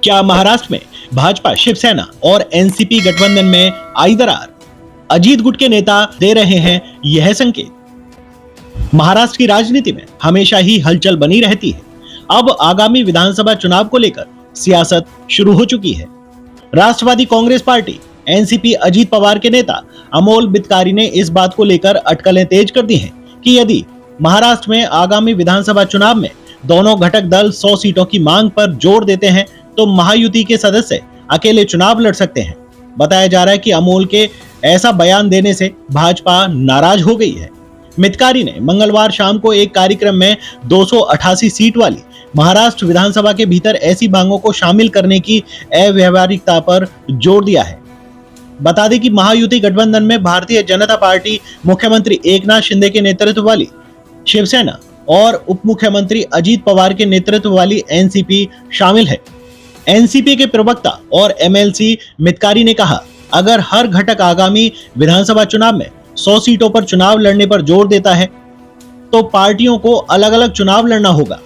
क्या महाराष्ट्र में भाजपा, शिवसेना और एनसीपी गठबंधन में आई दरार? अजीत गुट के नेता दे रहे हैं यह संकेत। महाराष्ट्र की राजनीति में हमेशा ही हलचल बनी रहती है। अब आगामी विधानसभा चुनाव को लेकर सियासत शुरू हो चुकी है। राष्ट्रवादी कांग्रेस पार्टी एनसीपी अजीत पवार के नेता अमोल बितकारी ने इस बात को लेकर अटकलें तेज कर दी हैं कि यदि महाराष्ट्र में आगामी विधानसभा चुनाव में दोनों घटक दल 100 सीटों की मांग पर जोर देते हैं तो महायुति के सदस्य अकेले चुनाव लड़ सकते हैं। बताया जा रहा है कि अमोल के ऐसा बयान देने से भाजपा नाराज हो गई है। मितकारी ने मंगलवार शाम को एक कार्यक्रम में 288 सीट वाली महाराष्ट्र विधानसभा के भीतर ऐसी मांगों को शामिल करने की अव्यावहारिकता पर जोर दिया है। बता दें कि महायुति गठबंधन में भारतीय जनता पार्टी, मुख्यमंत्री एकनाथ शिंदे के नेतृत्व वाली शिवसेना और उप मुख्यमंत्री अजीत पवार के नेतृत्व वाली एनसीपी शामिल है। एनसीपी के प्रवक्ता और एमएलसी मितकारी ने कहा, अगर हर घटक आगामी विधानसभा चुनाव में 100 सीटों पर चुनाव लड़ने पर जोर देता है तो पार्टियों को अलग अलग चुनाव लड़ना होगा।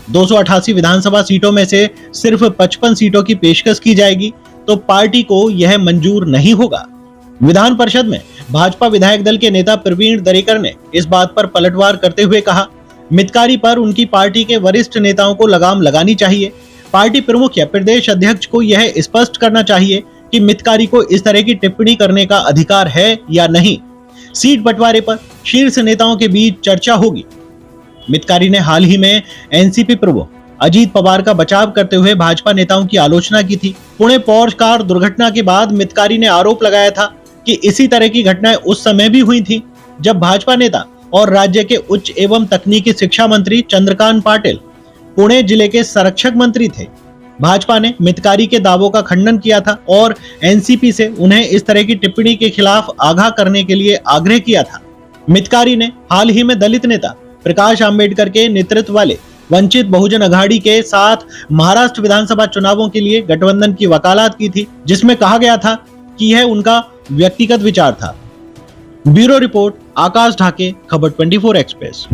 288 विधानसभा सीटों में से सिर्फ 55 सीटों की पेशकश की जाएगी तो पार्टी को यह मंजूर नहीं होगा। विधान परिषद में भाजपा विधायक दल के नेता प्रवीण दरेकर ने इस बात पर पलटवार करते हुए कहा, मितकारी पर उनकी पार्टी के वरिष्ठ नेताओं को लगाम लगानी चाहिए। पार्टी प्रमुख या प्रदेश अध्यक्ष को यह स्पष्ट करना चाहिए कि मितकारी को इस तरह की टिप्पणी करने का अधिकार है या नहीं। सीट बंटवारे पर शीर्ष नेताओं के बीच चर्चा होगी। मितकारी ने हाल ही में एनसीपी प्रमुख अजीत पवार का बचाव करते हुए भाजपा नेताओं की आलोचना की थी। पुणे पोर्श कार दुर्घटना के बाद मितकारी ने आरोप लगाया था कि इसी तरह की घटनाएं उस समय भी हुई थी जब भाजपा नेता और राज्य के उच्च एवं तकनीकी शिक्षा मंत्री चंद्रकांत पाटिल पुणे जिले के संरक्षक मंत्री थे। भाजपा ने मितकारी के दावों का खंडन किया था और एनसीपी से उन्हें इस तरह की टिप्पणी के खिलाफ आगाह करने के लिए आग्रह किया था। मितकारी ने हाल ही में दलित नेता प्रकाश आंबेडकर के नेतृत्व वाले वंचित बहुजन अघाड़ी के साथ महाराष्ट्र विधानसभा चुनावों के लिए गठबंधन की वकालत की थी, जिसमें कहा गया था कि यह उनका व्यक्तिगत विचार था। ब्यूरो रिपोर्ट, आकाश ढाके, खबर 24 एक्सप्रेस।